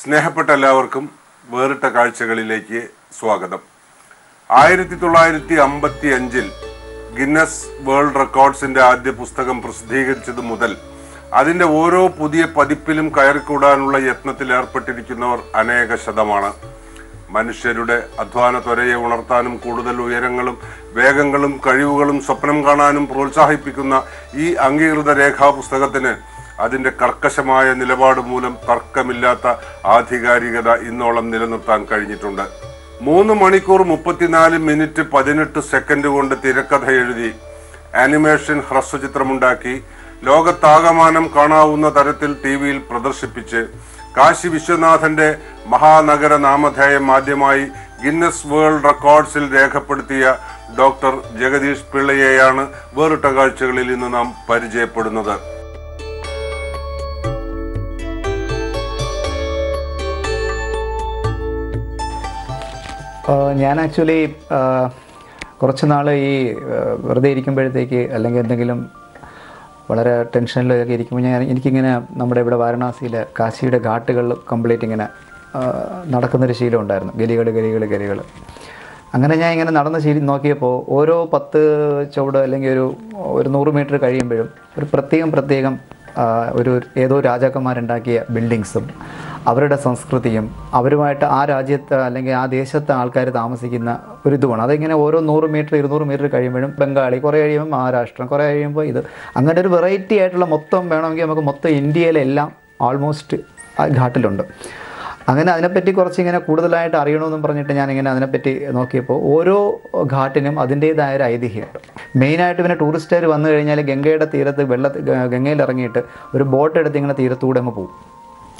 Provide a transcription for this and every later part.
സ്നേഹപ്പെട്ട എല്ലാവർക്കും വേറിട്ട കാഴ്ചകളിലേക്ക് സ്വാഗതം. 1955 ഗിന്നസ് വേൾഡ് റെക്കോർഡ്സിന്റെ ആദ്യ പുസ്തകം പ്രസിദ്ധീകരിച്ചത് മുതൽ അതിന്റെ ഓരോ പുതിയ പതിപ്പിലും കയറിക്കൂടാനുള്ള യത്നത്തിൽ ഏർപ്പെട്ടിരിക്കുന്നവർ അനേക ശതമാണ്. മനുഷ്യരുടെ അധ്വാന ത്വരയെ ഉണർത്താനും കൂടുതൽ ഉയരങ്ങളും വേഗങ്ങളും കഴിവുകളും സ്വപ്നം കാണാനും പ്രോത്സാഹിപ്പിക്കുന്ന ഈ അംഗീകൃത രേഖാപുസ്തകത്തിന് അതിന്റെ കർക്കശമായ നിലപാട് മൂലം തർക്കമില്ലാത്ത ആധികാരികത ഇന്നോളം നിലനിർത്താൻ കഴിഞ്ഞിട്ടുണ്ട്. 3 മണിക്കൂർ 34 മിനിറ്റ് 18 സെക്കൻഡ് കൊണ്ട് തിരക്കഥ എഴുതി ആനിമേഷൻ ഹ്രസ്വചിത്രമുണ്ടാക്കി ലോകത്താകമാനം കാണാവുന്ന തരത്തിൽ ടിവിയിൽ പ്രദർശിപ്പിച്ച് കാശി വിശ്വനാഥന്റെ മഹാനഗര നാമധേയം ആദ്യമായി ഗിന്നസ് വേൾഡ് റെക്കോർഡ്സിൽ രേഖപ്പെടുത്തിയ ഡോക്ടർ ജഗദീഷ് പിള്ളയെയാണ് വേറിട്ട കാഴ്ചകളിൽ ഇന്ന് നാം പരിചയപ്പെടുന്നത്. ഞാൻ ആക്ച്വലി കുറച്ച് നാൾ ഈ വെറുതെ ഇരിക്കുമ്പോഴത്തേക്ക് അല്ലെങ്കിൽ എന്തെങ്കിലും വളരെ ടെൻഷനിലൊക്കെ ഇരിക്കുമ്പോൾ എനിക്കിങ്ങനെ നമ്മുടെ ഇവിടെ വാരണാസിയിൽ കാശിയുടെ ഘാട്ടുകൾ കംപ്ലീറ്റ് ഇങ്ങനെ നടക്കുന്നൊരു ശീലം ഉണ്ടായിരുന്നു. ഗലികൾ അങ്ങനെ ഞാൻ ഇങ്ങനെ നടന്ന് നോക്കിയപ്പോൾ ഓരോ 10 ചുവട് അല്ലെങ്കിൽ ഒരു 100 മീറ്റർ കഴിയുമ്പോഴും ഒരു പ്രത്യേകം ഏതോ രാജാക്കന്മാരുണ്ടാക്കിയ ബിൽഡിങ്സും അവരുടെ സംസ്കൃതിയും അവരുമായിട്ട് ആ രാജ്യത്ത് അല്ലെങ്കിൽ ആ ദേശത്തെ ആൾക്കാർ താമസിക്കുന്ന ഒരിതുമാണ്. അതിങ്ങനെ ഓരോ 100 മീറ്റർ 200 മീറ്റർ കഴിയുമ്പോഴും ബംഗാളി, കുറേ കഴിയുമ്പോൾ മഹാരാഷ്ട്രം, കുറേ കഴിയുമ്പോൾ ഇത്, അങ്ങനെ ഒരു വെറൈറ്റി ആയിട്ടുള്ള മൊത്തം വേണമെങ്കിൽ നമുക്ക് മൊത്തം ഇന്ത്യയിലെല്ലാം ഓൾമോസ്റ്റ് ആ ഘാട്ടിലുണ്ട്. അങ്ങനെ അതിനെപ്പറ്റി കുറച്ചിങ്ങനെ കൂടുതലായിട്ട് അറിയണമെന്നും പറഞ്ഞിട്ട് ഞാനിങ്ങനെ അതിനെപ്പറ്റി നോക്കിയപ്പോൾ ഓരോ ഘാട്ടിനും അതിൻ്റേതായ ഒരു ഐതിഹ്യമുണ്ട്. മെയിനായിട്ട് പിന്നെ ടൂറിസ്റ്റുകാർ വന്നു കഴിഞ്ഞാൽ ഗംഗയുടെ തീരത്ത് ഗംഗയിൽ ഇറങ്ങിയിട്ട് ഒരു ബോട്ട് എടുത്ത് ഇങ്ങനെ തീരത്തൂടെ അങ്ങ് പോകും.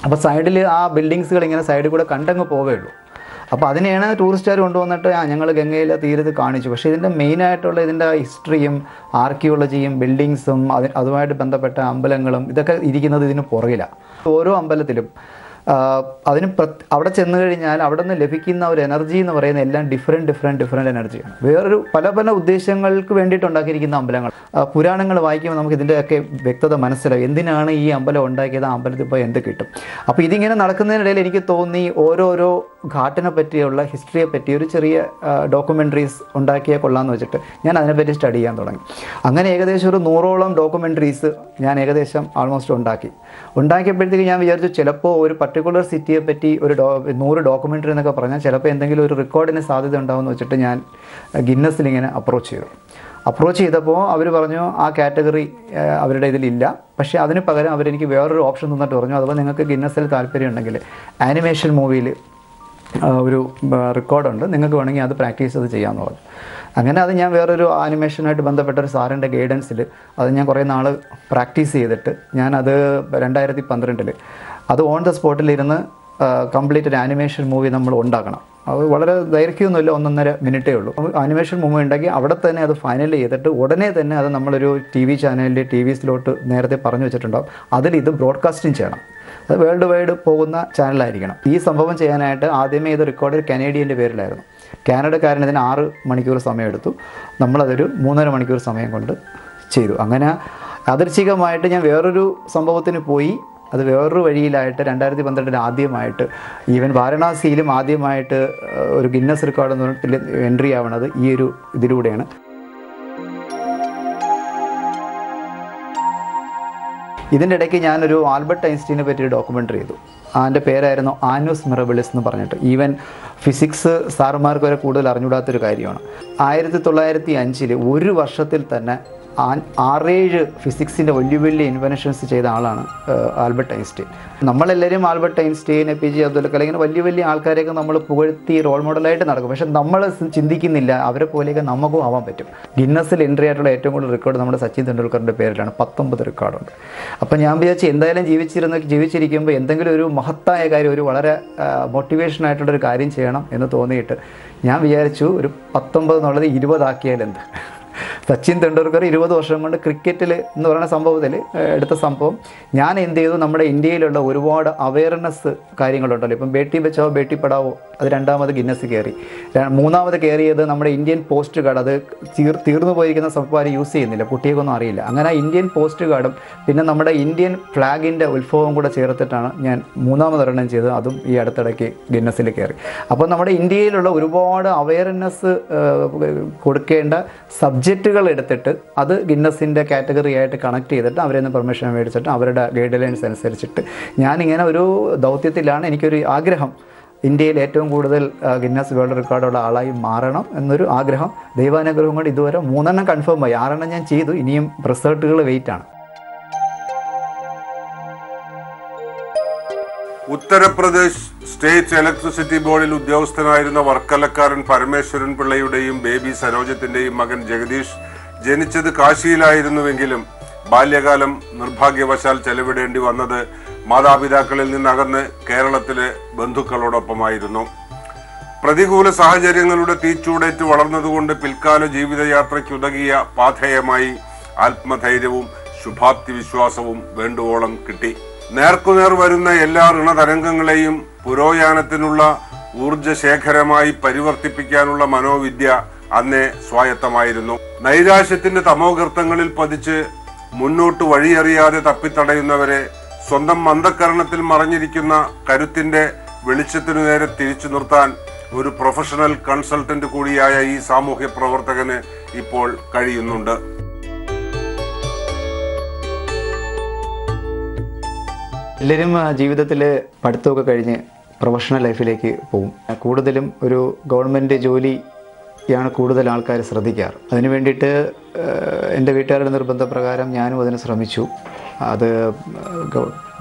അപ്പോൾ സൈഡിൽ ആ ബിൽഡിങ്സുകൾ ഇങ്ങനെ സൈഡിൽ കൂടെ കണ്ടങ്ങ് പോവുകയുള്ളൂ. അപ്പോൾ അതിനെയാണ് ടൂറിസ്റ്റുകാർ കൊണ്ടുവന്നിട്ട് ഞങ്ങൾ ഗംഗയിലെ തീരത്ത് കാണിച്ചു. പക്ഷേ ഇതിൻ്റെ മെയിനായിട്ടുള്ള ഇതിൻ്റെ ഹിസ്റ്ററിയും ആർക്കിയോളജിയും ബിൽഡിങ്സും അതുമായിട്ട് ബന്ധപ്പെട്ട അമ്പലങ്ങളും ഇതൊക്കെ ഇരിക്കുന്നത് ഇതിന് പുറകിലാണ്. ഓരോ അമ്പലത്തിലും അതിന് അവിടെ ചെന്ന് കഴിഞ്ഞാൽ അവിടെ നിന്ന് ലഭിക്കുന്ന ഒരു എനർജി എന്ന് പറയുന്നത് എല്ലാം ഡിഫറെൻറ്റ് എനർജിയാണ്. വേറൊരു പല ഉദ്ദേശങ്ങൾക്ക് വേണ്ടിയിട്ട് ഉണ്ടാക്കിയിരിക്കുന്ന അമ്പലങ്ങൾ. പുരാണങ്ങൾ വായിക്കുമ്പോൾ നമുക്ക് ഇതിൻ്റെയൊക്കെ വ്യക്തത മനസ്സിലാവും. എന്തിനാണ് ഈ അമ്പലം ഉണ്ടാക്കിയത്, ആ അമ്പലത്തിൽ ഇപ്പോൾ എന്ത് കിട്ടും. അപ്പോൾ ഇതിങ്ങനെ നടക്കുന്നതിനിടയിൽ എനിക്ക് തോന്നി ഓരോരോ ഘാട്ടിനെ പറ്റിയുള്ള ഹിസ്റ്ററിയെ പറ്റി ഒരു ചെറിയ ഡോക്യുമെൻ്ററീസ് ഉണ്ടാക്കിയാൽ കൊള്ളാമെന്ന് വെച്ചിട്ട് ഞാൻ അതിനെപ്പറ്റി സ്റ്റഡി ചെയ്യാൻ തുടങ്ങി. അങ്ങനെ ഏകദേശം ഒരു 100ഓളം ഡോക്യുമെൻ്ററീസ് ഞാൻ ഏകദേശം ആൾമോസ്റ്റ് ഉണ്ടാക്കിയപ്പോഴത്തേക്ക് ഞാൻ വിചാരിച്ചു ചിലപ്പോൾ ഒരു പർട്ടിക്കുലർ സിറ്റിയെ പറ്റി ഒരു 100 ഡോക്യുമെൻ്ററി എന്നൊക്കെ പറഞ്ഞാൽ ചിലപ്പോൾ എന്തെങ്കിലും ഒരു റെക്കോർഡിന് സാധ്യത ഉണ്ടാവുമെന്ന് വെച്ചിട്ട് ഞാൻ ഗിന്നസിൽ ഇങ്ങനെ അപ്രോച്ച് ചെയ്തപ്പോൾ അവർ പറഞ്ഞു ആ കാറ്റഗറി അവരുടെ ഇതിലില്ല, പക്ഷേ അതിന് പകരം അവരെനിക്ക് വേറൊരു ഓപ്ഷൻ തന്നിട്ട് പറഞ്ഞു അതുപോലെ നിങ്ങൾക്ക് ഗിന്നസിൽ താല്പര്യം ഉണ്ടെങ്കിൽ ആനിമേഷൻ മൂവിയിൽ ഒരു റെക്കോർഡുണ്ട്, നിങ്ങൾക്ക് വേണമെങ്കിൽ അത് പ്രാക്ടീസ് ചെയ്ത് ചെയ്യാമെന്ന് പറഞ്ഞു. അങ്ങനെ അത് ഞാൻ വേറൊരു ആനിമേഷനായിട്ട് ബന്ധപ്പെട്ട ഒരു സാറിൻ്റെ ഗൈഡൻസിൽ അത് ഞാൻ കുറേ നാൾ പ്രാക്ടീസ് ചെയ്തിട്ട് ഞാനത് 2012 അത് ഓൺ ദ സ്പോട്ടിലിരുന്ന് കംപ്ലീറ്റ് ഒരു ആനിമേഷൻ മൂവി നമ്മൾ ഉണ്ടാക്കണം. അത് വളരെ ദൈർഘ്യമൊന്നുമില്ല, 1.5 മിനിറ്റേ ഉള്ളൂ. ആനിമേഷൻ മൂവി ഉണ്ടാക്കി അവിടെ തന്നെ അത് ഫൈനൽ ചെയ്തിട്ട് ഉടനെ തന്നെ അത് നമ്മളൊരു TV ചാനലിൽ TVസിലോട്ട് നേരത്തെ പറഞ്ഞു വെച്ചിട്ടുണ്ടാവും. അതിൽ ഇത് ബ്രോഡ്കാസ്റ്റിംഗ് ചെയ്യണം. അത് വേൾഡ് വൈഡ് പോകുന്ന ചാനലായിരിക്കണം. ഈ സംഭവം ചെയ്യാനായിട്ട് ആദ്യമേ ഇത് റെക്കോർഡ് കനേഡിയൻ്റെ പേരിലായിരുന്നു. കാനഡക്കാരൻ ഇതിന് 6 മണിക്കൂർ സമയമെടുത്തു. നമ്മളതൊരു 3.5 മണിക്കൂർ സമയം കൊണ്ട് ചെയ്തു. അങ്ങനെ യാദൃച്ഛികമായിട്ട് ഞാൻ വേറൊരു സംഭവത്തിന് പോയി. അത് വേറൊരു വഴിയിലായിട്ട് 2012 ആദ്യമായിട്ട് ഈവൻ വാരണാസിയിലും ആദ്യമായിട്ട് ഒരു ഗിന്നസ് റെക്കോർഡ് എൻട്രി ആവണത് ഈ ഒരു ഇതിലൂടെയാണ്. ഇതിൻ്റെ ഇടയ്ക്ക് ഞാനൊരു ആൽബർട്ട് ഐൻസ്റ്റീനെ പറ്റി ഒരു ഡോക്യുമെൻ്ററി ചെയ്തു. അതിൻ്റെ പേരായിരുന്നു ആനൂസ് മിറബിളിസ് എന്ന് പറഞ്ഞിട്ട്. ഈവൻ ഫിസിക്സ് സാറുമാർക്ക് വരെ കൂടുതൽ അറിഞ്ഞുകൂടാത്തൊരു കാര്യമാണ്. 1905 ഒരു വർഷത്തിൽ തന്നെ 6-7 ഫിസിക്സിൻ്റെ വലിയ ഇൻവെൻഷൻസ് ചെയ്ത ആളാണ് ആൽബർട്ട് ഐൻസ്റ്റീൻ. നമ്മളെല്ലാവരും Albert Einstein, APJ Abdul Kalam ഇങ്ങനെ വലിയ ആൾക്കാരെയൊക്കെ നമ്മൾ പുകഴ്ത്തി റോൾ മോഡലായിട്ട് നടക്കും. പക്ഷെ നമ്മൾ ചിന്തിക്കുന്നില്ല അവരെ പോലെയൊക്കെ നമുക്കും ആവാൻ പറ്റും. ഗിന്നസിൽ എൻട്രി ആയിട്ടുള്ള ഏറ്റവും കൂടുതൽ റെക്കോർഡ് നമ്മുടെ സച്ചിൻ തെണ്ടുൽക്കറിൻ്റെ പേരിലാണ്. 19 റെക്കോർഡുണ്ട്. അപ്പോൾ ഞാൻ വിചാരിച്ചു എന്തായാലും ജീവിച്ചിരിക്കുമ്പോൾ എന്തെങ്കിലും ഒരു മഹത്തായ കാര്യം, ഒരു വളരെ മോട്ടിവേഷനായിട്ടുള്ളൊരു കാര്യം ചെയ്യണം എന്ന് തോന്നിയിട്ട് ഞാൻ വിചാരിച്ചു ഒരു 19 എന്നുള്ളത് 20 ആക്കിയാൽ എന്ത്. സച്ചിൻ തെണ്ടുൽക്കർ 20 വർഷം കൊണ്ട് ക്രിക്കറ്റിൽ എന്ന് പറയുന്ന സംഭവത്തിൽ എടുത്ത സംഭവം ഞാൻ എന്ത് ചെയ്തു, നമ്മുടെ ഇന്ത്യയിലുള്ള ഒരുപാട് അവയർനെസ് കാര്യങ്ങളുണ്ടല്ലോ. ഇപ്പം ബേട്ടി ബച്ചാവോ ബേട്ടി പഠാവോ അത് 2ാമത് ഗിന്നസ് കയറി. 3ാമത് കയറിയത് നമ്മുടെ ഇന്ത്യൻ പോസ്റ്റ് കാർഡ്. അത് തീർന്നു പോയിരിക്കുന്ന സംഭവം യൂസ് ചെയ്യുന്നില്ല, കുട്ടികൾക്കൊന്നും അറിയില്ല. അങ്ങനെ ഇന്ത്യൻ പോസ്റ്റ് കാർഡും പിന്നെ നമ്മുടെ ഇന്ത്യൻ ഫ്ലാഗിൻ്റെ ഉത്ഭവം കൂടെ ചേർത്തിട്ടാണ് ഞാൻ 3ാമതൊരെണ്ണം ചെയ്തത്. അതും ഈ അടുത്തിടയ്ക്ക് ഗിന്നസിൽ കയറി. അപ്പോൾ നമ്മുടെ ഇന്ത്യയിലുള്ള ഒരുപാട് അവയർനെസ് കൊടുക്കേണ്ട സബ്ജക്റ്റുകൾ എടുത്തിട്ട് അത് ഗിന്നസിൻ്റെ കാറ്റഗറി ആയിട്ട് കണക്ട് ചെയ്തിട്ട് അവരിൽ നിന്ന് പെർമിഷൻ മേടിച്ചിട്ട് അവരുടെ ഗൈഡ് ലൈൻസ് അനുസരിച്ചിട്ട് ഞാനിങ്ങനെ ഒരു ദൗത്യത്തിലാണ്. എനിക്കൊരു ആഗ്രഹം, ഇന്ത്യയിൽ ഏറ്റവും കൂടുതൽ ഗിന്നസ് വേൾഡ് റെക്കോർഡുള്ള ആളായി മാറണം എന്നൊരു ആഗ്രഹം. ദൈവാനുഗ്രഹം കൊണ്ട് ഇതുവരെ 3 കൺഫേം ആയി, 6 ഞാൻ ചെയ്തു. ഇനിയും റിസൾട്ടുകൾ വെയിറ്റാണ്. ഉത്തർപ്രദേശ് സ്റ്റേറ്റ് ഇലക്ട്രിസിറ്റി ബോർഡിൽ ഉദ്യോഗസ്ഥനായിരുന്ന വർക്കലക്കാരൻ പരമേശ്വരൻ പിള്ളയുടെയും ബേബി സരോജത്തിന്റെയും മകൻ ജഗദീഷ് ജനിച്ചത് കാശിയിലായിരുന്നുവെങ്കിലും ബാല്യകാലം നിർഭാഗ്യവശാൽ ചെലവിടേണ്ടി വന്നത് മാതാപിതാക്കളിൽ നിന്നകന്ന് കേരളത്തിലെ ബന്ധുക്കളോടൊപ്പമായിരുന്നു. പ്രതികൂല സാഹചര്യങ്ങളുടെ തീച്ചൂടേറ്റ് വളർന്നതുകൊണ്ട് പിൽക്കാല ജീവിതയാത്രയ്ക്കുതകിയ പാഥേയമായി ആത്മധൈര്യവും ശുഭാപ്തി വിശ്വാസവും വേണ്ടുവോളം കിട്ടി. നേർക്കുനേർ വരുന്ന എല്ലാ ഋണതരംഗങ്ങളെയും പുരോയാനത്തിനുള്ള ഊർജശേഖരമായി പരിവർത്തിപ്പിക്കാനുള്ള മനോവിദ്യ അന്നേ സ്വായത്തമായിരുന്നു. നൈരാശ്യത്തിന്റെ തമോഗർത്തങ്ങളിൽ പതിച്ച് മുന്നോട്ട് വഴിയറിയാതെ തപ്പിത്തടയുന്നവരെ സ്വന്തം മന്ദകരണത്തിൽ മറഞ്ഞിരിക്കുന്ന കരുത്തിന്റെ വെളിച്ചത്തിനു നേരെ തിരിച്ചു നിർത്താൻ ഒരു പ്രൊഫഷണൽ കൺസൾട്ടന്റ് കൂടിയായ ഈ സാമൂഹ്യ പ്രവർത്തകന് ഇപ്പോൾ കഴിയുന്നുണ്ട്. എല്ലാവരും ജീവിതത്തിൽ പഠിത്തമൊക്കെ കഴിഞ്ഞ് പ്രൊഫഷണൽ ലൈഫിലേക്ക് പോകും. കൂടുതലും ഒരു ഗവൺമെൻറ് ജോലിയാണ് കൂടുതൽ ആൾക്കാർ ശ്രദ്ധിക്കാറ്. അതിന് വേണ്ടിയിട്ട് എൻ്റെ വീട്ടുകാരുടെ നിർബന്ധപ്രകാരം ഞാനും അതിന് ശ്രമിച്ചു. അത്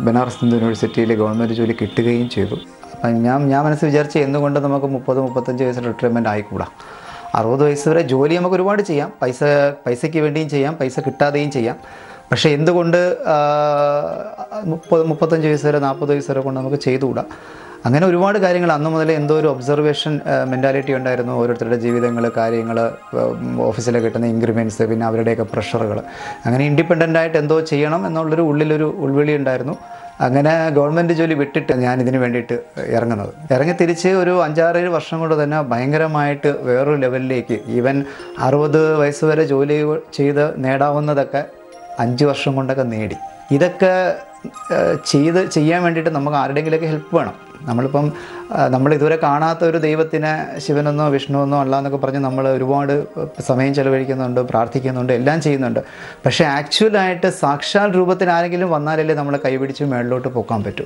ബനാറസ് ഹിന്ദു യൂണിവേഴ്സിറ്റിയിൽ ഗവൺമെൻറ് ജോലി കിട്ടുകയും ചെയ്തു. അപ്പം ഞാൻ മനസ്സിൽ വിചാരിച്ച് എന്തുകൊണ്ട് നമുക്ക് 30-35 വയസ്സിൽ റിട്ടയർമെൻറ്റ് ആയിക്കൂടാ. 60 വയസ്സ് വരെ ജോലി നമുക്ക് ഒരുപാട് ചെയ്യാം, പൈസയ്ക്ക് വേണ്ടിയും ചെയ്യാം, പൈസ കിട്ടാതെയും ചെയ്യാം. പക്ഷേ എന്തുകൊണ്ട് 35 വയസ്സ് വരെ 40 വയസ്സ് വരെ കൊണ്ട് നമുക്ക് ചെയ്തുകൂടാ? അങ്ങനെ ഒരുപാട് കാര്യങ്ങൾ അന്ന് മുതലേ എന്തോ ഒരു ഒബ്സർവേഷൻ മെൻറ്റാലിറ്റി ഉണ്ടായിരുന്നു. ഓരോരുത്തരുടെ ജീവിതങ്ങൾ, കാര്യങ്ങൾ, ഓഫീസിൽ കിട്ടുന്ന ഇൻക്രിമെൻറ്റ്സ്, പിന്നെ അവരുടെയൊക്കെ പ്രഷറുകൾ. അങ്ങനെ ഇൻഡിപെൻഡൻ്റായിട്ട് എന്തോ ചെയ്യണം എന്നുള്ളൊരു ഉള്ളിലൊരു ഉൾവിളി ഉണ്ടായിരുന്നു. അങ്ങനെ ഗവൺമെൻറ് ജോലി വിട്ടിട്ട് ഞാനിതിന് വേണ്ടിയിട്ട് ഇറങ്ങി തിരിച്ച് ഒരു 5-6 വർഷം കൊണ്ട് തന്നെ ഭയങ്കരമായിട്ട് വേറൊരു ലെവലിലേക്ക്, ഈവൻ 60 വയസ്സ് വരെ ജോലി ചെയ്ത് നേടാവുന്നതൊക്കെ 5 വർഷം കൊണ്ടൊക്കെ നേടി. ഇതൊക്കെ ചെയ്യാൻ വേണ്ടിയിട്ട് നമുക്ക് ആരുടെയെങ്കിലുമൊക്കെ ഹെൽപ്പ് വേണം. നമ്മൾ ഇതുവരെ കാണാത്ത ഒരു ദൈവത്തിനെ, ശിവനെന്നോ വിഷ്ണുവെന്നോ അല്ല എന്നൊക്കെ പറഞ്ഞ് നമ്മൾ ഒരുപാട് സമയം ചെലവഴിക്കുന്നുണ്ട്, പ്രാർത്ഥിക്കുന്നുണ്ട്, എല്ലാം ചെയ്യുന്നുണ്ട്. പക്ഷേ ആക്ച്വലായിട്ട് സാക്ഷാൽ രൂപത്തിൽ ആരെങ്കിലും വന്നാലല്ലേ നമ്മളെ കൈപിടിച്ച് മേളിലോട്ട് പോകാൻ പറ്റൂ.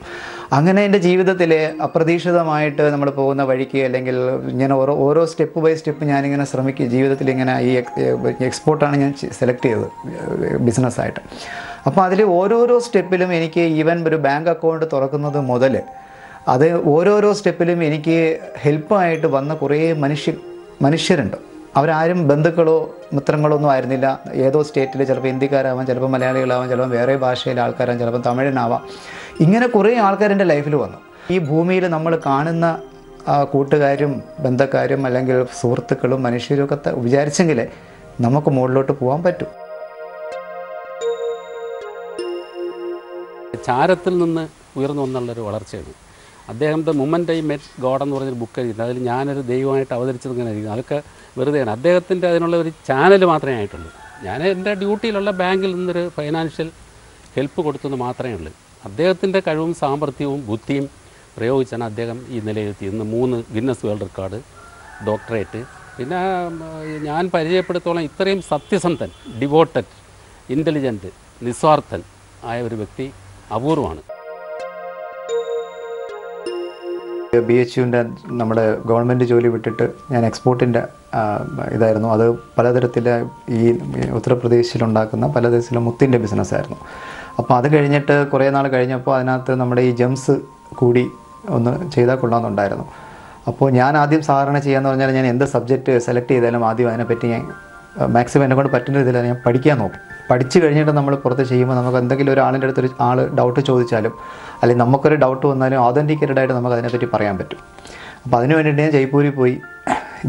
അങ്ങനെ എൻ്റെ ജീവിതത്തിൽ അപ്രതീക്ഷിതമായിട്ട് നമ്മൾ പോകുന്ന വഴിക്ക്, അല്ലെങ്കിൽ ഇങ്ങനെ ഓരോ സ്റ്റെപ്പ് ബൈ സ്റ്റെപ്പ് ഞാനിങ്ങനെ ജീവിതത്തിൽ ഇങ്ങനെ ഈ എക്സ്പോർട്ടാണ് ഞാൻ സെലക്ട് ചെയ്തത് ബിസിനസ്സായിട്ട്. അപ്പോൾ അതിൽ ഓരോരോ സ്റ്റെപ്പിലും എനിക്ക് ഈവൻ ഒരു ബാങ്ക് അക്കൗണ്ട് തുറക്കുന്നത് മുതൽ അത് ഓരോരോ സ്റ്റെപ്പിലും എനിക്ക് ഹെൽപ്പായിട്ട് വന്ന കുറേ മനുഷ്യരുണ്ട്. അവരാരും ബന്ധുക്കളോ മിത്രങ്ങളോ ഒന്നും ആയിരുന്നില്ല. ഏതോ സ്റ്റേറ്റിൽ ചിലപ്പോൾ ഹിന്ദിക്കാരാവാം, ചിലപ്പോൾ മലയാളികളാവാം, ചിലപ്പോൾ വേറെ ഭാഷയിലെ ആൾക്കാരാവാം, ചിലപ്പോൾ തമിഴനാവാം. ഇങ്ങനെ കുറേ ആൾക്കാർ എൻ്റെ ലൈഫിൽ വന്നു. ഈ ഭൂമിയിൽ നമ്മൾ കാണുന്ന കൂട്ടുകാരും ബന്ധക്കാരും അല്ലെങ്കിൽ സുഹൃത്തുക്കളും മനുഷ്യരും ഒക്കെ വിചാരിച്ചെങ്കിലേ നമുക്ക് മുകളിലോട്ട് പോകാൻ പറ്റും. ചാരത്തിൽ നിന്ന് ഉയർന്നു വന്നുള്ളൊരു വളർച്ചയാണ്. അദ്ദേഹത്തിൻ്റെ മൊമെൻ്റ് ഐ മെറ്റ് ഗോഡ് എന്ന് പറഞ്ഞൊരു ബുക്ക് എഴുതി, അതിൽ ഞാനൊരു ദൈവമായിട്ട് അവതരിച്ചതിങ്ങനെ എഴുതുന്നത് അതൊക്കെ വെറുതെയാണ്. അദ്ദേഹത്തിൻ്റെ അതിനുള്ള ഒരു ചാനൽ മാത്രമേ ആയിട്ടുള്ളൂ. ഞാൻ എൻ്റെ ഡ്യൂട്ടിയിലുള്ള ബാങ്കിൽ നിന്നൊരു ഫൈനാൻഷ്യൽ ഹെൽപ്പ് കൊടുത്തെന്ന് മാത്രമേ ഉള്ളൂ. അദ്ദേഹത്തിൻ്റെ കഴിവും സാമർഥ്യവും ബുദ്ധിയും പ്രയോഗിച്ചാണ് അദ്ദേഹം ഈ നിലയിലെത്തി. ഇന്ന് 3 ഗിന്നസ് വേൾഡ് റെക്കോർഡ്, ഡോക്ടറേറ്റ്. പിന്നെ ഞാൻ പരിചയപ്പെടുത്തോളം ഇത്രയും സത്യസന്ധൻ, ഡിവോട്ടഡ്, ഇൻ്റലിജൻറ്റ്, നിസ്വാർത്ഥൻ ആയ ഒരു വ്യക്തി അപൂർവമാണ്. BHUവിൻ്റെ നമ്മുടെ ഗവൺമെൻറ് ജോലി വിട്ടിട്ട് ഞാൻ എക്സ്പോർട്ടിൻ്റെ ഇതായിരുന്നു. അത് പലതരത്തിലെ ഈ ഉത്തർപ്രദേശിലുണ്ടാക്കുന്ന പലതരത്തിലെ മുത്തിൻ്റെ ബിസിനസ്സായിരുന്നു. അപ്പോൾ അത് കഴിഞ്ഞിട്ട് കുറേ നാൾ കഴിഞ്ഞപ്പോൾ അതിനകത്ത് നമ്മുടെ ഈ ജംസ് കൂടി ഒന്ന് ചെയ്താൽ കൊള്ളാമെന്നുണ്ടായിരുന്നു. അപ്പോൾ ഞാൻ ആദ്യം സാധാരണ ചെയ്യാമെന്ന് പറഞ്ഞാൽ ഞാൻ എന്ത് സബ്ജക്റ്റ് സെലക്ട് ചെയ്താലും ആദ്യം അതിനെപ്പറ്റി ഞാൻ മാക്സിമം എന്നെ കൊണ്ട് പറ്റുന്ന രീതിയിൽ ഞാൻ പഠിക്കാൻ നോക്കും. പഠിച്ചു കഴിഞ്ഞിട്ട് നമ്മൾ പുറത്ത് ചെയ്യുമ്പോൾ നമുക്ക് എന്തെങ്കിലും ഒരാളിൻ്റെ അടുത്തൊരു ആൾ ഡൗട്ട് ചോദിച്ചാലും അല്ലെങ്കിൽ നമുക്കൊരു ഡൗട്ട് വന്നാലും ഓതൻറ്റിക്കേറ്റഡ് ആയിട്ട് നമുക്ക് അതിനെപ്പറ്റി പറയാൻ പറ്റും. അപ്പോൾ അതിന് വേണ്ടിയിട്ട് ഞാൻ ജയ്പൂരിൽ പോയി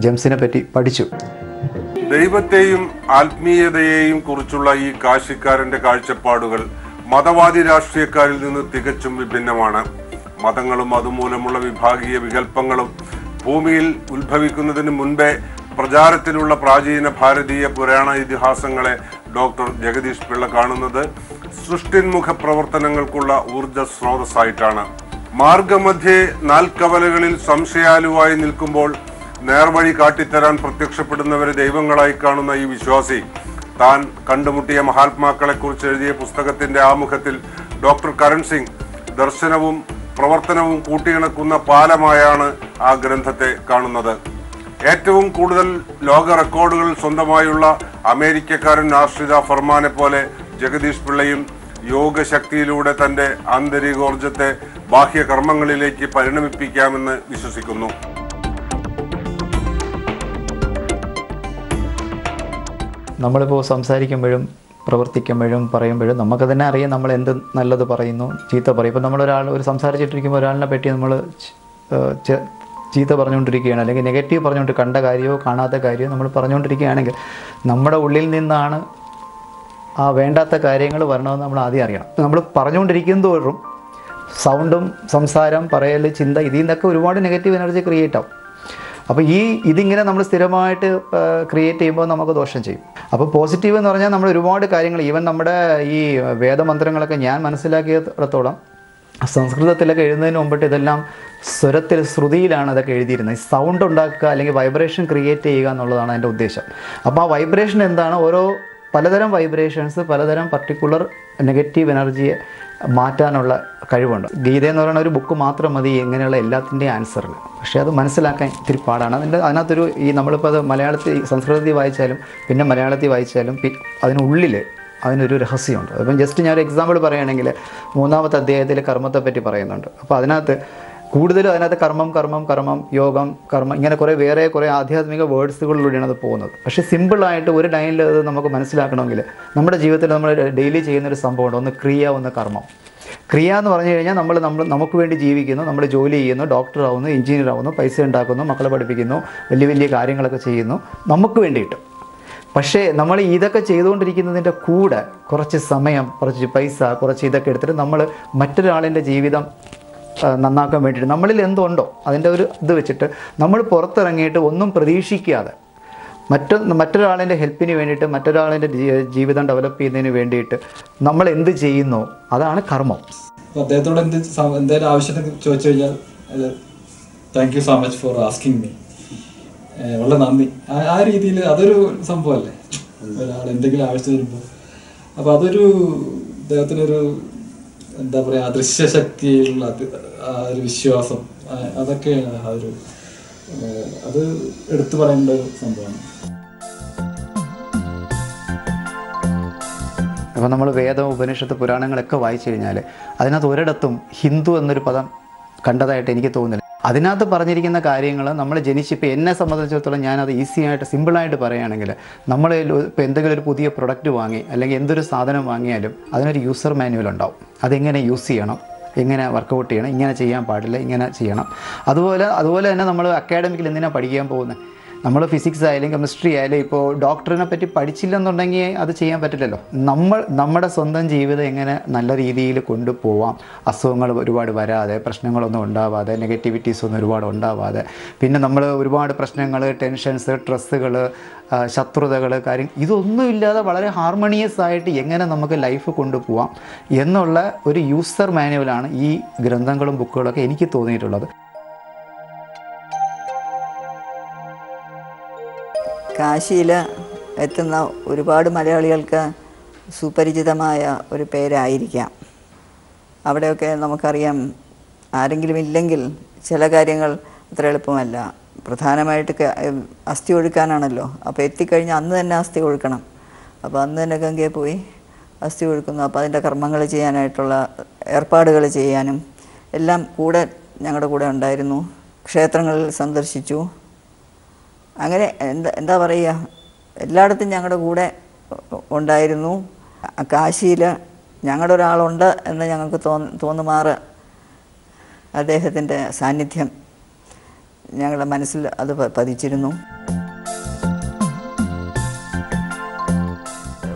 ജംസിനെ പറ്റി പഠിച്ചു. ദൈവത്തെയും ആത്മീയതയെയും കുറിച്ചുള്ള ഈ കാശിക്കാരന്റെ കാഴ്ചപ്പാടുകൾ മതവാദി രാഷ്ട്രീയക്കാരിൽ നിന്ന് തികച്ചും വിഭിന്നമാണ്. മതങ്ങളും അതുമൂലമുള്ള വിഭാഗീയ വികല്പങ്ങളും ഭൂമിയിൽ ഉത്ഭവിക്കുന്നതിന് മുൻപേ പ്രചാരത്തിലുള്ള പ്രാചീന ഭാരതീയ പുരാണ ഇതിഹാസങ്ങളെ ഡോക്ടർ ജഗദീഷ് പിള്ള കാണുന്നത് സൃഷ്ടിന്മുഖ പ്രവർത്തനങ്ങൾക്കുള്ള ഊർജ സ്രോതസ്സായിട്ടാണ്. മാർഗമധ്യേ നാൽക്കവലകളിൽ സംശയാലുവായി നിൽക്കുമ്പോൾ നേർവഴി കാട്ടിത്തരാൻ പ്രത്യക്ഷപ്പെടുന്നവരെ ദൈവങ്ങളായി കാണുന്ന ഈ വിശ്വാസി താൻ കണ്ടുമുട്ടിയ മഹാത്മാക്കളെ കുറിച്ച് എഴുതിയ പുസ്തകത്തിന്റെ ആമുഖത്തിൽ ഡോക്ടർ കരൺ സിംഗ് ദർശനവും പ്രവർത്തനവും കൂട്ടിയിണക്കുന്ന പാലമായാണ് ആ ഗ്രന്ഥത്തെ കാണുന്നത്. ഏറ്റവും കൂടുതൽ ലോക റെക്കോർഡുകൾ സ്വന്തമായുള്ള അമേരിക്കക്കാരൻ ആശ്രിത ഫർമാനെ പോലെ ജഗദീഷ് പിള്ളയും യോഗശക്തിയിലൂടെ തന്റെ ആന്തരികോർജത്തെ ബാഹ്യകർമ്മങ്ങളിലേക്ക് പരിണമിപ്പിക്കാമെന്ന് വിശ്വസിക്കുന്നു. നമ്മളിപ്പോൾ സംസാരിക്കുമ്പോഴും പ്രവർത്തിക്കുമ്പോഴും പറയുമ്പോഴും നമുക്ക് തന്നെ അറിയാം നമ്മൾ എന്ത് നല്ലത് പറയുന്നു, ചീത്ത പറയും. ഇപ്പോൾ നമ്മളൊരാൾ ഒരു സംസാരിച്ചിട്ടിരിക്കുമ്പോൾ ഒരാളിനെ പറ്റി നമ്മൾ ചീത്ത പറഞ്ഞുകൊണ്ടിരിക്കുകയാണ്, അല്ലെങ്കിൽ നെഗറ്റീവ് പറഞ്ഞുകൊണ്ട് കണ്ട കാര്യമോ കാണാത്ത കാര്യമോ നമ്മൾ പറഞ്ഞുകൊണ്ടിരിക്കുകയാണെങ്കിൽ നമ്മുടെ ഉള്ളിൽ നിന്നാണ് ആ വേണ്ടാത്ത കാര്യങ്ങൾ വരണമെന്ന് നമ്മൾ ആദ്യം അറിയണം. നമ്മൾ പറഞ്ഞുകൊണ്ടിരിക്കുന്നതോറും സൗണ്ടും സംസാരം പറയൽ ചിന്ത ഇതിൽ നിന്നൊക്കെ ഒരുപാട് നെഗറ്റീവ് എനർജി ക്രിയേറ്റ് ആവും. അപ്പോൾ ഇതിങ്ങനെ നമ്മൾ സ്ഥിരമായിട്ട് ക്രിയേറ്റ് ചെയ്യുമ്പോൾ നമുക്ക് ദോഷം ചെയ്യും. അപ്പോൾ പോസിറ്റീവ് എന്ന് പറഞ്ഞാൽ നമ്മൾ ഒരുപാട് കാര്യങ്ങൾ, ഈവൻ നമ്മുടെ ഈ വേദമന്ത്രങ്ങളൊക്കെ ഞാൻ മനസ്സിലാക്കിയിടത്തോളം സംസ്കൃതത്തിലൊക്കെ എഴുതുന്നതിന് മുമ്പിട്ട് ഇതെല്ലാം സ്വരത്തിൽ ശ്രുതിയിലാണ് അതൊക്കെ എഴുതിയിരുന്നത്. ഈ സൗണ്ട് ഉണ്ടാക്കുക അല്ലെങ്കിൽ വൈബ്രേഷൻ ക്രിയേറ്റ് ചെയ്യുക എന്നുള്ളതാണ് അതിൻ്റെ ഉദ്ദേശം. അപ്പോൾ ആ വൈബ്രേഷൻ എന്താണ്, പലതരം വൈബ്രേഷൻസ് പലതരം പർട്ടിക്കുലർ നെഗറ്റീവ് എനർജിയെ മാറ്റാനുള്ള കഴിവുണ്ട്. ഗീത എന്ന് പറയുന്ന ഒരു ബുക്ക് മാത്രം മതി ഇങ്ങനെയുള്ള എല്ലാത്തിൻ്റെയും ആൻസറിൽ. പക്ഷേ അത് മനസ്സിലാക്കാൻ ഇത്തിരി പാടാണ്. അതിനകത്തൊരു നമ്മളിപ്പോൾ അത് സംസ്കൃതത്തിൽ വായിച്ചാലും പിന്നെ മലയാളത്തിൽ വായിച്ചാലും അതിനുള്ളിൽ അതിനൊരു രഹസ്യമുണ്ട്. അപ്പം ജസ്റ്റ് ഞാനൊരു എക്സാമ്പിൾ പറയുകയാണെങ്കിൽ 3-ാമത്തെ അധ്യായത്തിൽ കർമ്മത്തെപ്പറ്റി പറയുന്നുണ്ട്. അപ്പോൾ കൂടുതലും അതിനകത്ത് കർമ്മം, യോഗം, കർമ്മം, ഇങ്ങനെ കുറേ ആധ്യാത്മിക വേർഡ്സുകളിലൂടെയാണ് അത് പോകുന്നത്. പക്ഷേ സിമ്പിളായിട്ട് ഒരു ലൈനിൽ അത് നമുക്ക് മനസ്സിലാക്കണമെങ്കിൽ നമ്മുടെ ജീവിതത്തിൽ നമ്മൾ ഡെയിലി ചെയ്യുന്നൊരു സംഭവമുണ്ട്. ഒന്ന് ക്രിയ, ഒന്ന് കർമ്മം. ക്രിയ എന്ന് പറഞ്ഞു കഴിഞ്ഞാൽ നമുക്ക് വേണ്ടി ജീവിക്കുന്നു, നമ്മൾ ജോലി ചെയ്യുന്നു, ഡോക്ടർ ആവുന്നു, എഞ്ചിനീയർ ആവുന്നു, പൈസ ഉണ്ടാക്കുന്നു, മക്കളെ പഠിപ്പിക്കുന്നു, വലിയ കാര്യങ്ങളൊക്കെ ചെയ്യുന്നു നമുക്ക് വേണ്ടിയിട്ട്. പക്ഷേ നമ്മൾ ഇതൊക്കെ ചെയ്തുകൊണ്ടിരിക്കുന്നതിൻ്റെ കൂടെ കുറച്ച് സമയം, കുറച്ച് പൈസ, കുറച്ച് ഇതൊക്കെ എടുത്തിട്ട് നമ്മൾ മറ്റൊരാളിൻ്റെ ജീവിതം നന്നാക്കാൻ വേണ്ടിയിട്ട് നമ്മളിൽ എന്തുണ്ടോ അതിൻ്റെ ഒരു ഇത് വെച്ചിട്ട് നമ്മൾ പുറത്തിറങ്ങിയിട്ട് ഒന്നും പ്രതീക്ഷിക്കാതെ മറ്റൊരാളിൻ്റെ ഹെൽപ്പിന് വേണ്ടിയിട്ട്, മറ്റൊരാളിൻ്റെ ജീവിതം ഡെവലപ്പ് ചെയ്യുന്നതിന് വേണ്ടിയിട്ട് നമ്മൾ എന്ത് ചെയ്യുന്നോ അതാണ് കർമ്മം. അദ്ദേഹത്തോട് എന്തെങ്കിലും ആവശ്യത്തിന് ചോദിച്ചു കഴിഞ്ഞാൽ thank you so much for asking me, വളരെ നന്ദി, ആ രീതിയിൽ അതൊരു സംഭവമല്ലേ ഒരാൾ എന്തെങ്കിലും ആവശ്യം വരുമ്പോൾ. അപ്പോൾ അതൊരു അദ്ദേഹത്തിനൊരു എന്താ പറയുക, അദൃശ്യശക്തിയിലുള്ള ആ ഒരു വിശ്വാസം, അതൊക്കെയാണ് അത് എടുത്തു പറയേണ്ട ഒരു സംഭവമാണ്. അപ്പോൾ നമ്മൾ വേദം, ഉപനിഷത്ത്, പുരാണങ്ങളൊക്കെ വായിച്ചു കഴിഞ്ഞാൽ അതിനകത്ത് ഒരിടത്തും ഹിന്ദു എന്നൊരു പദം കണ്ടതായിട്ട് എനിക്ക് തോന്നുന്നില്ല. അതിനകത്ത് പറഞ്ഞിരിക്കുന്ന കാര്യങ്ങൾ നമ്മൾ ജനിച്ചിപ്പോൾ എന്നെ സംബന്ധിച്ചിടത്തോളം ഞാനത് ഈസിയായിട്ട് സിമ്പിളായിട്ട് പറയുകയാണെങ്കിൽ നമ്മൾ ഇപ്പോൾ എന്തെങ്കിലും ഒരു പുതിയ പ്രൊഡക്റ്റ് വാങ്ങി അല്ലെങ്കിൽ എന്തൊരു സാധനം വാങ്ങിയാലും അതിനൊരു യൂസർ മാനുവൽ ഉണ്ടാവും. അതെങ്ങനെ യൂസ് ചെയ്യണം, എങ്ങനെ വർക്കൗട്ട് ചെയ്യണം, ഇങ്ങനെ ചെയ്യാൻ പാടില്ല, ഇങ്ങനെ ചെയ്യണം. അതുപോലെ തന്നെ നമ്മൾ അക്കാഡമിക്കിൽ എന്തിനാണ് പഠിക്കാൻ പോകുന്നത്? നമ്മൾ ഫിസിക്സ് ആയാലും കെമിസ്ട്രി ആയാലും ഇപ്പോൾ ഡോക്ടറിനെ പറ്റി പഠിച്ചില്ലെന്നുണ്ടെങ്കിൽ അത് ചെയ്യാൻ പറ്റില്ലല്ലോ. നമ്മുടെ സ്വന്തം ജീവിതം എങ്ങനെ നല്ല രീതിയിൽ കൊണ്ടുപോവാം, അസുഖങ്ങൾ ഒരുപാട് വരാതെ, പ്രശ്നങ്ങളൊന്നും ഉണ്ടാവാതെ, നെഗറ്റിവിറ്റീസ് ഒന്നും ഒരുപാട് ഉണ്ടാവാതെ, പിന്നെ നമ്മൾ ഒരുപാട് പ്രശ്നങ്ങൾ, ടെൻഷൻസ്, സ്ട്രെസ്സുകൾ, ശത്രുതകൾ, ഇതൊന്നും ഇല്ലാതെ വളരെ ഹാർമോണിയസ് ആയിട്ട് എങ്ങനെ നമുക്ക് ലൈഫ് കൊണ്ടുപോവാം എന്നുള്ള ഒരു യൂസർ മാനുവലാണ് ഈ ഗ്രന്ഥങ്ങളും ബുക്കുകളൊക്കെ എനിക്ക് തോന്നിയിട്ടുള്ളത്. കാശിയിൽ എത്തുന്ന ഒരുപാട് മലയാളികൾക്ക് സുപരിചിതമായ ഒരു പേരായിരിക്കാം. അവിടെയൊക്കെ നമുക്കറിയാം, ആരെങ്കിലും ഇല്ലെങ്കിൽ ചില കാര്യങ്ങൾ അത്ര എളുപ്പമല്ല. പ്രധാനമായിട്ട് അസ്ഥി ഒഴുക്കാനാണല്ലോ. അപ്പോൾ എത്തിക്കഴിഞ്ഞാൽ അന്ന് തന്നെ അസ്ഥി ഒഴുക്കണം. അപ്പോൾ അന്ന് തന്നെ ഗംഗയിൽ പോയി അസ്ഥി ഒഴുക്കുന്നു. അപ്പോൾ അതിൻ്റെ കർമ്മങ്ങൾ ചെയ്യാനായിട്ടുള്ള ഏർപ്പാടുകൾ ചെയ്യാനും എല്ലാം ഞങ്ങളുടെ കൂടെ ഉണ്ടായിരുന്നു. ക്ഷേത്രങ്ങളിൽ സന്ദർശിച്ചു. അങ്ങനെ എന്താ പറയുക, എല്ലായിടത്തും ഞങ്ങളുടെ കൂടെ ഉണ്ടായിരുന്നു. കാശിയിൽ ഞങ്ങളുടെ ഒരാളുണ്ട് എന്ന് ഞങ്ങൾക്ക് തോന്നുമാറ് അദ്ദേഹത്തിൻ്റെ സാന്നിധ്യം ഞങ്ങളുടെ മനസ്സിൽ അത് പതിച്ചിരുന്നു.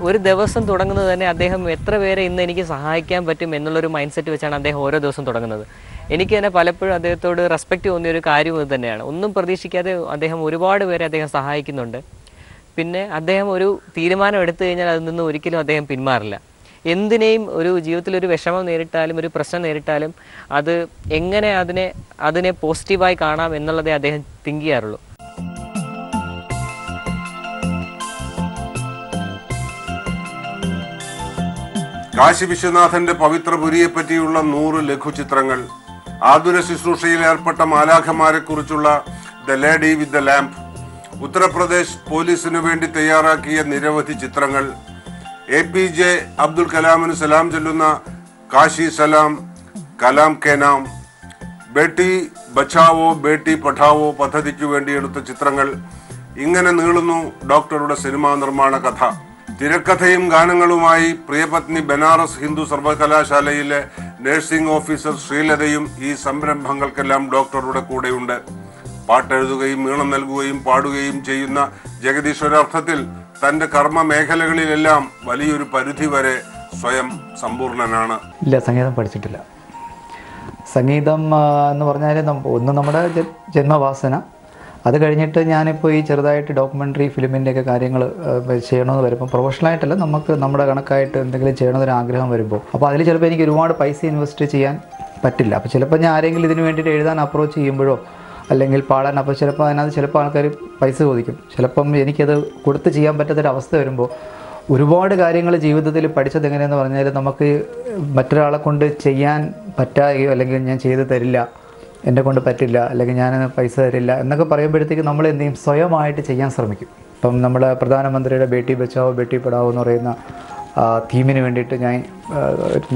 ഒരു ദിവസം തുടങ്ങുന്നത് തന്നെ അദ്ദേഹം എത്ര പേരെ ഇന്ന് എനിക്ക് സഹായിക്കാൻ പറ്റും എന്നുള്ളൊരു മൈൻഡ് സെറ്റ് വെച്ചാണ് അദ്ദേഹം ഓരോ ദിവസം തുടങ്ങുന്നത്. എനിക്ക് തന്നെ പലപ്പോഴും അദ്ദേഹത്തോട് റെസ്പെക്റ്റ് തോന്നിയൊരു കാര്യം ഇത് തന്നെയാണ്. ഒന്നും പ്രതീക്ഷിക്കാതെ അദ്ദേഹം ഒരുപാട് പേരെ അദ്ദേഹം സഹായിക്കുന്നുണ്ട്. പിന്നെ അദ്ദേഹം ഒരു തീരുമാനം എടുത്തു കഴിഞ്ഞാൽ അതിൽ നിന്ന് ഒരിക്കലും അദ്ദേഹം പിന്മാറില്ല. എന്തിനേയും ഒരു ജീവിതത്തിലൊരു വിഷമം നേരിട്ടാലും ഒരു പ്രശ്നം നേരിട്ടാലും അത് എങ്ങനെ അതിനെ പോസിറ്റീവായി കാണാം എന്നുള്ളതേ അദ്ദേഹം തിങ്ക് ചെയ്യാറുള്ളൂ. കാശി വിശ്വനാഥന്റെ പവിത്രപുരിയെ പറ്റിയുള്ള 100 ലഘുചിത്രങ്ങൾ, ആതുര ശുശ്രൂഷയിൽ ഏർപ്പെട്ട മാലാഖമാരെ കുറിച്ചുള്ള the lady with the lamp, Uttar Pradesh പോലീസിനു വേണ്ടി തയ്യാറാക്കിയ നിരവധി ചിത്രങ്ങൾ, APJ അബ്ദുൽ കലാമിന് സലാം ചൊല്ലുന്ന കാശി സലാം, കലാം കെ നാം, ബേട്ടി ബച്ചാവോ ബേട്ടി പഠാവോ പദ്ധതിക്കു വേണ്ടി എടുത്ത ചിത്രങ്ങൾ, ഇങ്ങനെ നീളുന്നു ഡോക്ടറുടെ സിനിമാ നിർമ്മാണ കഥ. തിരക്കഥയും ഗാനങ്ങളുമായി പ്രിയപത്നി ബനാറസ് ഹിന്ദു സർവകലാശാലയിലെ നഴ്സിംഗ് ഓഫീസർ ശ്രീലതയും ഈ സംരംഭങ്ങൾക്കെല്ലാം ഡോക്ടറുടെ കൂടെയുണ്ട്. പാട്ടെഴുതുകയും ഈണം നൽകുകയും പാടുകയും ചെയ്യുന്ന ജഗദീഷ് ഒരർത്ഥത്തിൽ തന്റെ കർമ്മ മേഖലകളിലെല്ലാം വലിയൊരു പരിധി വരെ സ്വയം സമ്പൂർണനാണ്. ഇല്ല, സംഗീതം പഠിച്ചിട്ടില്ല. സംഗീതം എന്ന് പറഞ്ഞാൽ ഒന്ന് നമ്മുടെ ജന്മവാസന. അത് കഴിഞ്ഞിട്ട് ഞാനിപ്പോൾ ഈ ചെറുതായിട്ട് ഡോക്യുമെൻ്ററി ഫിലിമിൻ്റെയൊക്കെ കാര്യങ്ങൾ ചെയ്യണമെന്ന് വരുമ്പോൾ പ്രൊഫഷണലായിട്ടല്ല, നമുക്ക് നമ്മുടെ കണക്കായിട്ട് എന്തെങ്കിലും ചെയ്യണമെന്നൊരു ആഗ്രഹം വരുമ്പോൾ അപ്പോൾ അതിൽ ചിലപ്പോൾ എനിക്ക് ഒരുപാട് പൈസ ഇൻവെസ്റ്റ് ചെയ്യാൻ പറ്റില്ല. അപ്പോൾ ചിലപ്പോൾ ഞാൻ ആരെങ്കിലും ഇതിന് വേണ്ടിയിട്ട് എഴുതാൻ അപ്രോച്ച് ചെയ്യുമ്പോഴോ അല്ലെങ്കിൽ പാടാൻ, അപ്പോൾ ചിലപ്പോൾ അതിനകത്ത് ചിലപ്പോൾ ആൾക്കാർ പൈസ ചോദിക്കും. ചിലപ്പം എനിക്കത് കൊടുത്ത് ചെയ്യാൻ പറ്റാത്തൊരവസ്ഥ വരുമ്പോൾ ഒരുപാട് കാര്യങ്ങൾ ജീവിതത്തിൽ പഠിച്ചത് എങ്ങനെയെന്ന് പറഞ്ഞാൽ നമുക്ക് മറ്റൊരാളെ കൊണ്ട് ചെയ്യാൻ പറ്റാതെയോ അല്ലെങ്കിൽ ഞാൻ ചെയ്ത് തരില്ല, എന്നെ കൊണ്ട് പറ്റില്ല, അല്ലെങ്കിൽ ഞാൻ പൈസ തരില്ല എന്നൊക്കെ പറയുമ്പോഴത്തേക്ക് നമ്മൾ എന്ത് ചെയ്യും, സ്വയമായിട്ട് ചെയ്യാൻ ശ്രമിക്കും. ഇപ്പം നമ്മുടെ പ്രധാനമന്ത്രിയുടെ ബേട്ടി ബച്ചാവോ ബേട്ടി പഠാവോ എന്ന് പറയുന്ന തീമിന് വേണ്ടിയിട്ട്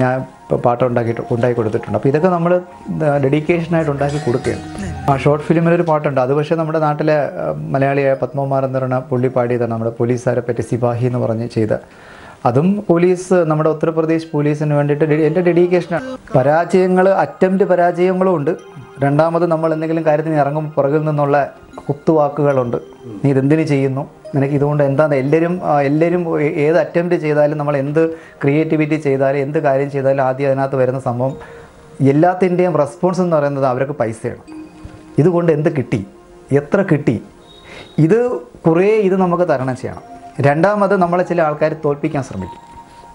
ഞാൻ പാട്ട് ഉണ്ടാക്കി കൊടുത്തിട്ടുണ്ട്. അപ്പോൾ ഇതൊക്കെ നമ്മൾ ഡെഡിക്കേഷനായിട്ട് ഉണ്ടാക്കി കൊടുക്കുകയാണ്. ആ ഷോർട്ട് ഫിലിമിലൊരു പാട്ടുണ്ട്, അത് പക്ഷേ നമ്മുടെ നാട്ടിലെ മലയാളിയായ പത്മകുമാർ എന്ന് പറയുന്ന പുള്ളി പാടിയതാണ്. നമ്മുടെ പോലീസുകാരെ പറ്റി സിപാഹി എന്ന് പറഞ്ഞ് ചെയ്ത, അതും പോലീസ്, നമ്മുടെ ഉത്തർപ്രദേശ് പോലീസിന് വേണ്ടിയിട്ട് എൻ്റെ ഡെഡിക്കേഷനാണ്. അറ്റംപ്റ്റ് പരാജയങ്ങളും ഉണ്ട്. രണ്ടാമത് നമ്മൾ എന്തെങ്കിലും കാര്യത്തിന് ഇറങ്ങുമ്പോൾ പുറകിൽ നിന്നുള്ള കുത്തുവാക്കുകളുണ്ട്. നീ ഇതെന്തിനു ചെയ്യുന്നു, നിനക്ക് ഇതുകൊണ്ട് എന്താണ്, എല്ലാവരും ഏത് അറ്റംപ്റ്റ് ചെയ്താലും നമ്മൾ എന്ത് ക്രിയേറ്റിവിറ്റി ചെയ്താലും എന്ത് കാര്യം ചെയ്താലും ആദ്യം അതിനകത്ത് വരുന്ന സംഭവം എല്ലാത്തിൻ്റെയും റെസ്പോൺസ് എന്ന് പറയുന്നത് അവർക്ക് പൈസയാണ്. ഇതുകൊണ്ട് എന്ത് കിട്ടി, എത്ര കിട്ടി, ഇത് നമുക്ക് തരണം ചെയ്യണം. രണ്ടാമത് നമ്മളെ ചില ആൾക്കാർ തോൽപ്പിക്കാൻ ശ്രമിക്കും.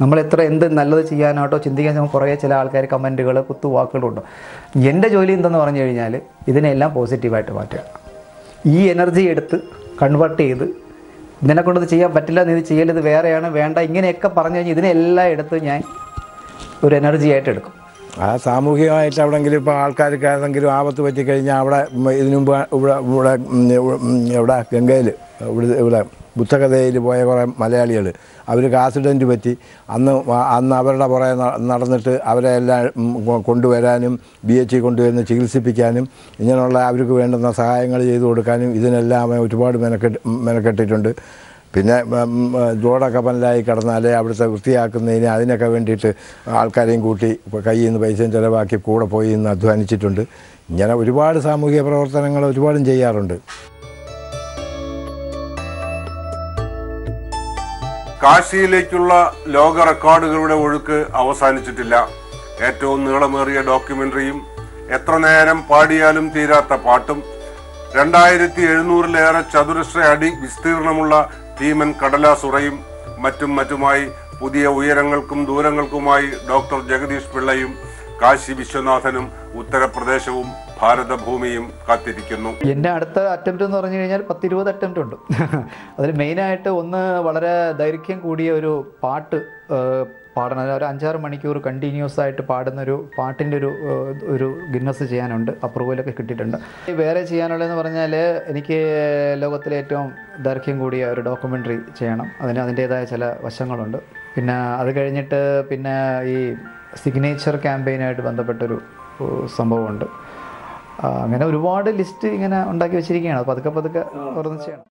നമ്മൾ എന്ത് നല്ലത് ചെയ്യാനായിട്ടോ ചിന്തിക്കാൻ കുറേ ചില ആൾക്കാർ കമൻറ്റുകൾ കുത്തുവാക്കുകളുണ്ട്. എൻ്റെ ജോലി എന്തെന്ന് പറഞ്ഞു കഴിഞ്ഞാൽ ഇതിനെല്ലാം പോസിറ്റീവായിട്ട് മാറ്റുക. ഈ എനർജി എടുത്ത് കൺവേർട്ട് ചെയ്ത് ഇതിനെക്കൊണ്ടത് ചെയ്യാൻ പറ്റില്ല, നീ ഇത് ചെയ്യരുത്, വേറെയാണ്, വേണ്ട, ഇങ്ങനെയൊക്കെ പറഞ്ഞു കഴിഞ്ഞാൽ ഇതിനെല്ലാം എടുത്ത് ഞാൻ ഒരു എനർജി ആയിട്ട് എടുക്കും. ആ സാമൂഹികമായിട്ട് എവിടെയെങ്കിലും ഇപ്പോൾ ആൾക്കാർക്ക് ഏതെങ്കിലും ആപത്ത് പറ്റിക്കഴിഞ്ഞാൽ അവിടെ ഇതിനു മുമ്പ് ഇവിടെ ഗംഗയിൽ ഇവിടെ ബുദ്ധകഥയിൽ പോയ കുറേ മലയാളികൾ അവർക്ക് ആക്സിഡൻറ്റ് പറ്റി അന്ന് അവരുടെ പുറകെ നടന്നിട്ട് അവരെ എല്ലാം കൊണ്ടുവരാനും BH കൊണ്ടുവരുന്ന ചികിത്സിപ്പിക്കാനും ഇങ്ങനെയുള്ള അവർക്ക് വേണ്ടുന്ന സഹായങ്ങൾ ചെയ്തു കൊടുക്കാനും ഇതിനെല്ലാം ഒരുപാട് മെനക്കെട്ടിട്ടുണ്ട്. പിന്നെ റോഡൊക്കെ പനലായി കിടന്നാലേ അവിടുത്തെ വൃത്തിയാക്കുന്നതിന് അതിനൊക്കെ വേണ്ടിയിട്ട് ആൾക്കാരെയും കൂട്ടി കയ്യിൽ നിന്ന് പൈസയും ചിലവാക്കി കൂടെ പോയി ഇന്ന് അധ്വാനിച്ചിട്ടുണ്ട്. ഇങ്ങനെ ഒരുപാട് സാമൂഹിക പ്രവർത്തനങ്ങൾ ഒരുപാടും ചെയ്യാറുണ്ട്. കാശിയിലേക്കുള്ള ലോക റെക്കോർഡുകളുടെ ഒഴുക്ക് അവസാനിച്ചിട്ടില്ല. ഏറ്റവും നീളമേറിയ ഡോക്യുമെന്ററിയും എത്ര നേരം പാടിയാലും തീരാത്ത പാട്ടും 2700-ലേറെ ചതുരശ്ര അടി വിസ്തീർണമുള്ള ഭീമൻ കടലാസുറയും മറ്റുമായി പുതിയ ഉയരങ്ങൾക്കും ദൂരങ്ങൾക്കുമായി ഡോക്ടർ ജഗദീഷ് പിള്ളയും കാശി വിശ്വനാഥനും ഉത്തർപ്രദേശവും ഭാരതഭൂമിയും കാത്തിരിക്കുന്നു. എൻ്റെ അടുത്ത അറ്റംപ്റ്റ് എന്ന് പറഞ്ഞു കഴിഞ്ഞാൽ 10-20 അറ്റംപ്റ്റ് ഉണ്ട്. അതിൽ മെയിനായിട്ട് ഒന്ന് വളരെ ദൈർഘ്യം കൂടിയ ഒരു പാട്ട് പാടണം. ഒരു 5-6 മണിക്കൂർ കണ്ടിന്യൂസ് ആയിട്ട് പാടുന്നൊരു പാട്ടിൻ്റെ ഒരു ഗിന്നസ് ചെയ്യാനുണ്ട്, അപ്രൂവലൊക്കെ കിട്ടിയിട്ടുണ്ട്. വേറെ ചെയ്യാനുള്ളതെന്ന് പറഞ്ഞാൽ എനിക്ക് ലോകത്തിലെ ഏറ്റവും ദൈർഘ്യം കൂടിയ ഒരു ഡോക്യുമെൻ്ററി ചെയ്യണം. അതിൻ്റേതായ ചില വശങ്ങളുണ്ട്. പിന്നെ അത് കഴിഞ്ഞിട്ട് പിന്നെ ഈ സിഗ്നേച്ചർ ക്യാമ്പയിനായിട്ട് ബന്ധപ്പെട്ടൊരു സംഭവമുണ്ട്. അങ്ങനെ ഒരുപാട് ലിസ്റ്റ് ഇങ്ങനെ ഉണ്ടാക്കി വെച്ചിരിക്കുകയാണ്. പതുക്കെ ഓരോന്ന് ചെയ്യണം.